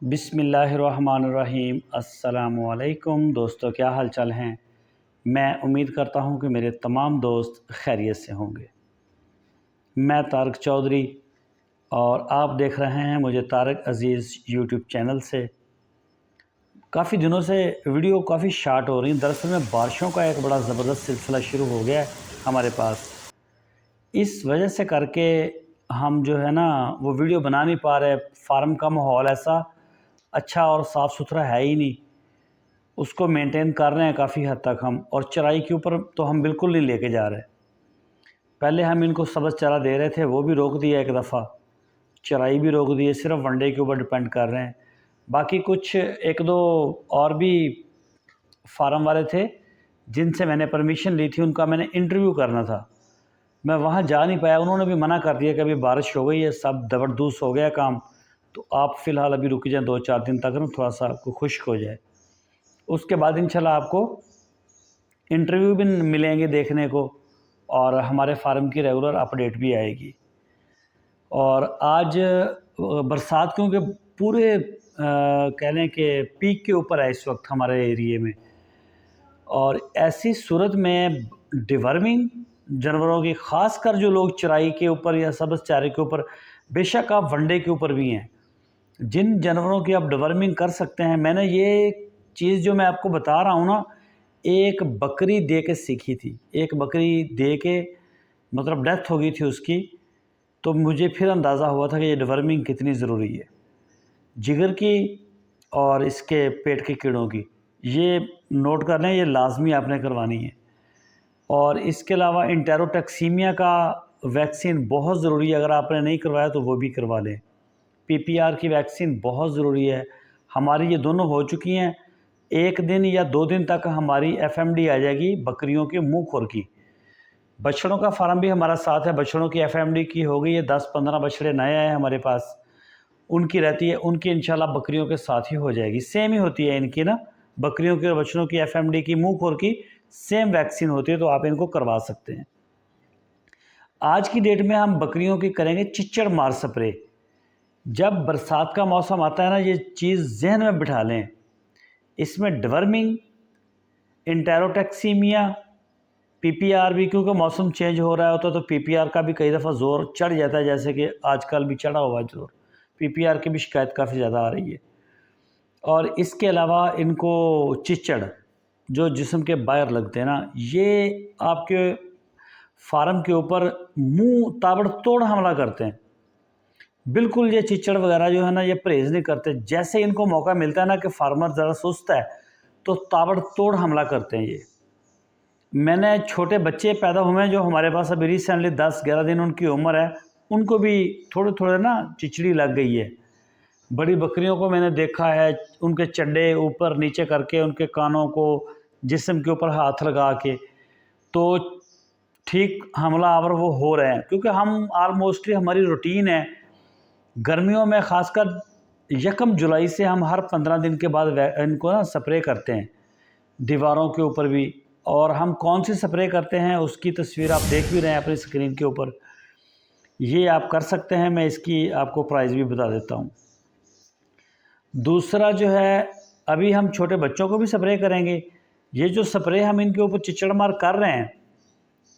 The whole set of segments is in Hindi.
बिस्मिल्लाहिर्रहमानिर्रहीम। अस्सलामुअलैकुम दोस्तों, क्या हाल चाल हैं। मैं उम्मीद करता हूं कि मेरे तमाम दोस्त खैरियत से होंगे। मैं तारक चौधरी और आप देख रहे हैं मुझे तारक अज़ीज़ यूट्यूब चैनल से। काफ़ी दिनों से वीडियो काफ़ी शार्ट हो रही हैं। दरअसल में बारिशों का एक बड़ा ज़बरदस्त सिलसिला शुरू हो गया है हमारे पास। इस वजह से करके हम जो है ना वो वीडियो बना नहीं पा रहे। फार्म का माहौल ऐसा अच्छा और साफ़ सुथरा है ही नहीं। उसको मेंटेन कर रहे हैं काफ़ी हद तक हम, और चराई के ऊपर तो हम बिल्कुल नहीं लेके जा रहे। पहले हम इनको सब्ज़ चारा दे रहे थे, वो भी रोक दिया एक दफ़ा। चराई भी रोक दी है, सिर्फ वनडे के ऊपर डिपेंड कर रहे हैं। बाकी कुछ एक दो और भी फार्म वाले थे जिनसे मैंने परमिशन ली थी, उनका मैंने इंटरव्यू करना था। मैं वहाँ जा नहीं पाया, उन्होंने भी मना कर दिया कि अभी बारिश हो गई है, सब ज़बरदस्त हो गया काम, तो आप फ़िलहाल अभी रुक जाएँ 2-4 दिन तक ना, थोड़ा सा आपको खुश्क हो जाए। उसके बाद इंशाल्लाह आपको इंटरव्यू भी मिलेंगे देखने को, और हमारे फार्म की रेगुलर अपडेट भी आएगी। और आज बरसात क्योंकि पूरे कह लें कि पीक के ऊपर है इस वक्त हमारे एरिए में, और ऐसी सूरत में डिवर्मिंग जानवरों की, ख़ासकर जो लोग चराई के ऊपर या सब्ज़ चारे के ऊपर, बेशक आप वनडे के ऊपर भी हैं, जिन जानवरों की आप डिवर्मिंग कर सकते हैं। मैंने ये चीज़ जो मैं आपको बता रहा हूँ ना, एक बकरी दे के सीखी थी। एक बकरी दे के मतलब डेथ हो गई थी उसकी, तो मुझे फिर अंदाज़ा हुआ था कि ये डिवर्मिंग कितनी ज़रूरी है, जिगर की और इसके पेट के कीड़ों की। ये नोट कर लें, ये लाजमी आपने करवानी है। और इसके अलावा इंटेरोटॉक्सीमिया का वैक्सीन बहुत ज़रूरी है, अगर आपने नहीं करवाया तो वो भी करवा लें। पीपीआर की वैक्सीन बहुत ज़रूरी है। हमारी ये दोनों हो चुकी हैं। 1 दिन या 2 दिन तक हमारी एफएमडी आ जाएगी बकरियों के मुंह खुर की। बछड़ों का फार्म भी हमारा साथ है, बछड़ों की एफएमडी की हो गई है। 10-15 बछड़े नए आए हमारे पास, उनकी रहती है, उनकी इंशाल्लाह बकरियों के साथ ही हो जाएगी। सेम ही होती है इनकी ना, बकरियों की और बछड़ों की एफएमडी की, मुंह खुर की सेम वैक्सीन होती है, तो आप इनको करवा सकते हैं। आज की डेट में हम बकरियों की करेंगे चिच्चड़ मार स्प्रे। जब बरसात का मौसम आता है ना, ये चीज़ जहन में बिठा लें, इसमें डिवर्मिंग, इंटेरोटॉक्सीमिया, पीपीआर भी, क्योंकि मौसम चेंज हो रहा होता है तो पीपीआर का भी कई दफ़ा ज़ोर चढ़ जाता है, जैसे कि आजकल भी चढ़ा हुआ है ज़ोर। पीपीआर की भी शिकायत काफ़ी ज़्यादा आ रही है। और इसके अलावा इनको चिच्चड़, जो जिस्म के बाहर लगते हैं ना, ये आपके फार्म के ऊपर मुंह ताबड़तोड़ हमला करते हैं। बिल्कुल ये चिच्चड़ वगैरह जो है ना, ये परहेज़ नहीं करते। जैसे इनको मौका मिलता है ना कि फार्मर ज़रा सुस्त है, तो ताबड़तोड़ हमला करते हैं ये। मैंने छोटे बच्चे पैदा हुए हैं जो हमारे पास अभी रिसेंटली 10-11 दिन उनकी उम्र है, उनको भी थोड़े थोड़े ना चिचड़ी लग गई है। बड़ी बकरियों को मैंने देखा है, उनके चड्डे ऊपर नीचे करके, उनके कानों को जिस्म के ऊपर हाथ लगा के, तो ठीक हमलावर वो हो रहे हैं। क्योंकि हम ऑलमोस्टली, हमारी रूटीन है गर्मियों में, ख़ासकर 1 जुलाई से हम हर 15 दिन के बाद इनको ना स्प्रे करते हैं, दीवारों के ऊपर भी। और हम कौन सी स्प्रे करते हैं उसकी तस्वीर आप देख भी रहे हैं अपनी स्क्रीन के ऊपर। ये आप कर सकते हैं, मैं इसकी आपको प्राइस भी बता देता हूँ। दूसरा जो है, अभी हम छोटे बच्चों को भी स्प्रे करेंगे। ये जो स्प्रे हम इनके ऊपर चिचड़ मार कर रहे हैं,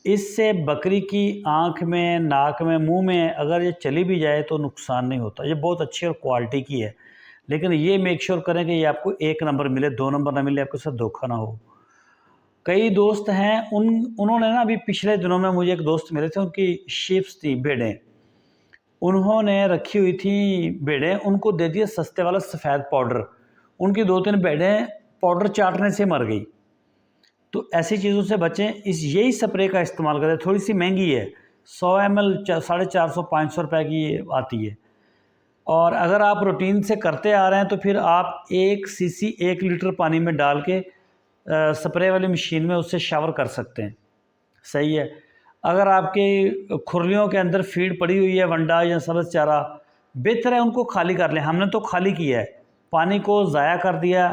इससे बकरी की आँख में, नाक में, मुंह में अगर ये चली भी जाए तो नुकसान नहीं होता। ये बहुत अच्छी और क्वालिटी की है, लेकिन ये मेक श्योर करें कि ये आपको 1 नंबर मिले, 2 नंबर ना मिले, आपके साथ धोखा ना हो। कई दोस्त हैं, उन्होंने ना अभी पिछले दिनों में मुझे एक दोस्त मिले थे, उनकी शीप्स थी, भेड़ें उन्होंने रखी हुई थी। भेड़ें उनको दे दिया सस्ते वाला सफ़ेद पाउडर, उनकी 2-3 भेड़ें पाउडर चाटने से मर गई। तो ऐसी चीज़ों से बचें। यही स्प्रे का इस्तेमाल करें। थोड़ी सी महंगी है, 100 ml 450-500 रुपये की आती है। और अगर आप रूटीन से करते आ रहे हैं तो फिर आप 1 सीसी 1 लीटर पानी में डाल के स्प्रे वाली मशीन में उससे शावर कर सकते हैं। सही है। अगर आपके खुरलियों के अंदर फीड पड़ी हुई है, वंडा या सब्ज़ चारा, बेहतर है उनको खाली कर लें। हमने तो खाली किया है, पानी को ज़ाया कर दिया,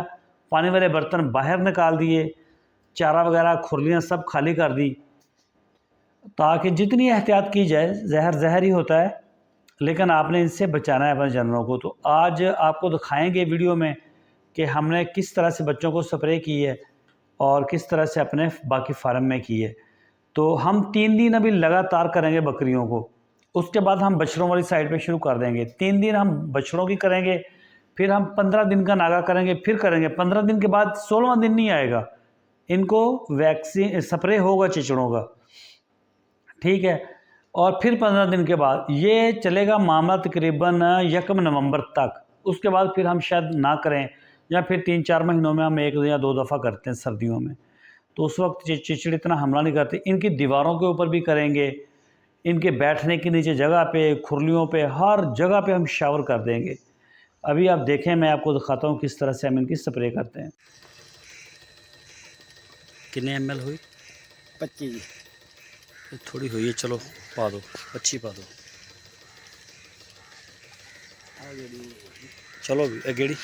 पानी वाले बर्तन बाहर निकाल दिए, चारा वगैरह खुरलियाँ सब खाली कर दी, ताकि जितनी एहतियात की जाए, जहर जहर ही होता है, लेकिन आपने इनसे बचाना है अपने जानवरों को। तो आज आपको दिखाएंगे वीडियो में कि हमने किस तरह से बच्चों को स्प्रे की है और किस तरह से अपने बाकी फार्म में की है। तो हम 3 दिन अभी लगातार करेंगे बकरियों को, उसके बाद हम बछड़ों वाली साइड पे शुरू कर देंगे। 3 दिन हम बछड़ों की करेंगे, फिर हम 15 दिन का नागा करेंगे, फिर करेंगे 15 दिन के बाद 16वां दिन नहीं आएगा, इनको वैक्सीन स्प्रे होगा चिचड़ों का, ठीक है। और फिर 15 दिन के बाद ये चलेगा मामला तकरीबन 1 नवंबर तक। उसके बाद फिर हम शायद ना करें, या फिर 3-4 महीनों में हम 1 या 2 दफ़ा करते हैं सर्दियों में। तो उस वक्त चिचड़ इतना हमला नहीं करते। इनकी दीवारों के ऊपर भी करेंगे, इनके बैठने के नीचे जगह पे, खुरलियों पे, हर जगह पे हम शावर कर देंगे। अभी आप देखें, मैं आपको दिखाता हूँ किस तरह से हम इनकी स्प्रे करते हैं। कितने ml हुई? 25 थोड़ी हुई है, चलो पा दो, अच्छी पा दो, चलो भी गेड़ी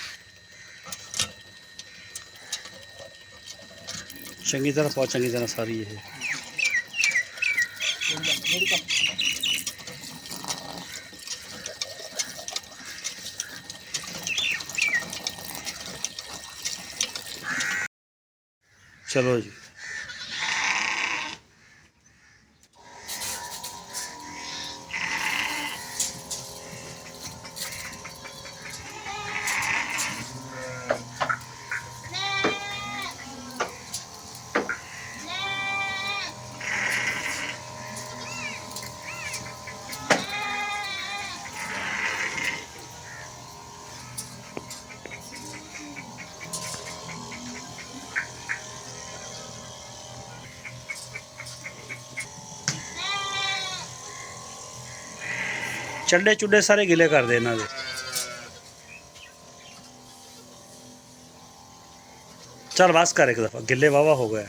चंगी तरह पाओ, चंगी तरह सारी है। चलो जी, चड्डे चुड्डे सारे गिले कर देना दे। चल बस कर, एक दफ़ा गिले वावा हो गया।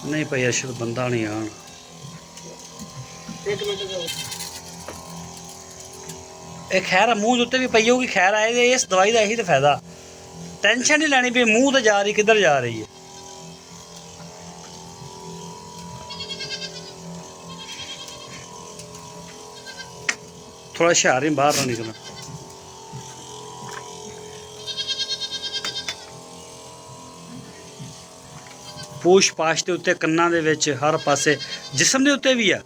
नहीं भाई अरशद बंदा नहीं आना। एक खैर मूँह उत्ते भी पई होगी, खैर आए इस दवाई का यही तो फायदा। टेंशन नहीं लैनी भी मूँह तो जा रही, किधर जा रही है। थोड़ा शहर ही बाहर ना निकलना। पूछ पाछ के उत्ते, कन्ना दे विच, हर पासे, जिसम दे उत्ते भी है,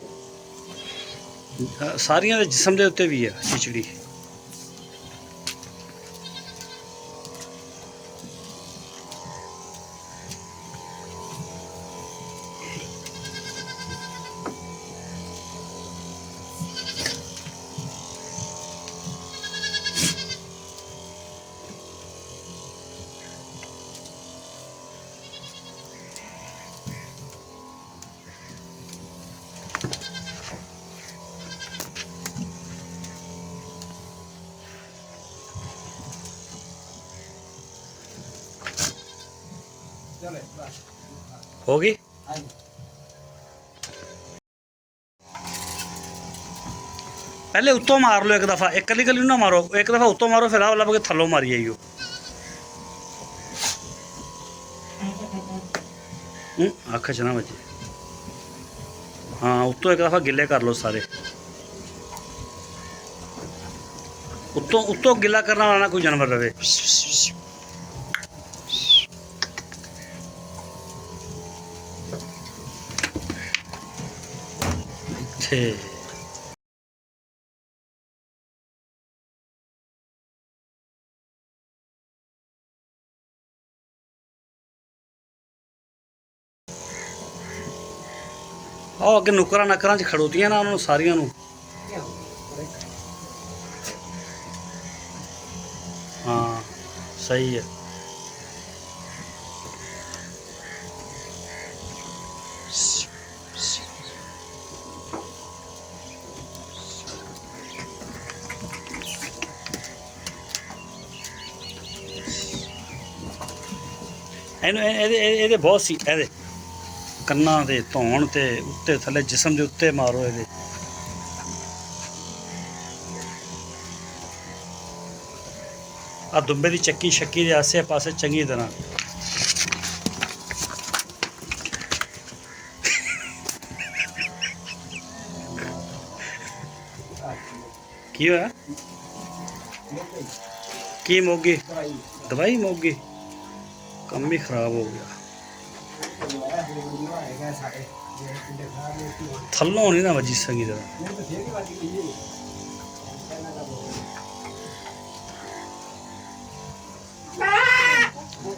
सारियां दे जिसम दे उत्ते भी है चिचड़ी। होगी पहले उत्तों मार लो एक दफ़ा, एक कली कली ना मारो, एक दफ़ा उत्तों मारो, फिर लब के थल्लों मारी आइयो। अख च ना बजे। हाँ उत्तों एक दफ़ा गिले कर लो सारे, उत्तों उत्तों गिला करना वाला कोई जानवर रहे। ਉਹ ਅੱਗੇ ਨੁਕਰਾਂ ਨਕਰਾਂ 'ਚ ਖੜੋਤੀਆਂ ਨਾ, ਉਹਨਾਂ ਨੂੰ ਸਾਰੀਆਂ ਨੂੰ। ਹਾਂ ਸਹੀ ਹੈ। ਇਹਨੂੰ ਇਹਦੇ ਬਹੁਤ ਸੀ, ਇਹਦੇ ਕੰਨਾਂ ਦੇ ਧੌਣ ਤੇ ਉੱਤੇ ਥੱਲੇ ਜਿਸਮ ਦੇ ਉੱਤੇ ਮਾਰੋ ਇਹਦੇ। ਆ ਦੁੰਬੇ ਦੀ ਚੱਕੀ ਛੱਕੀ ਦੇ ਆਸੇ ਪਾਸੇ ਚੰਗੀ ਤਰ੍ਹਾਂ ਕੀ ਹੋਇਆ? ਕੀ ਮੁੱਕ ਗਈ? ਦਵਾਈ ਮੁੱਕ ਗਈ, ਕੰਮ ਹੀ ਖਰਾਬ ਹੋ ਗਿਆ। ਥੱਲੋਂ ਨਹੀਂ ਨਾ ਵੱਜੀ ਚੰਗੀ ਤਰ੍ਹਾਂ।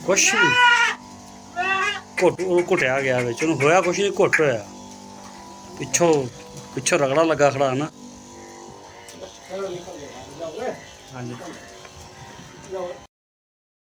ਕੁਛ ਨਹੀਂ, ਘੁੱਟਿਆ ਗਿਆ ਵਿੱਚ, ਉਹਨੂੰ ਹੋਇਆ ਕੁਛ ਨਹੀਂ, ਘੁੱਟ ਹੋਇਆ ਪਿੱਛੋਂ ਰਗੜਾ ਲੱਗਾ ਖੜਾ ਨਾ। ਹਾਂਜੀ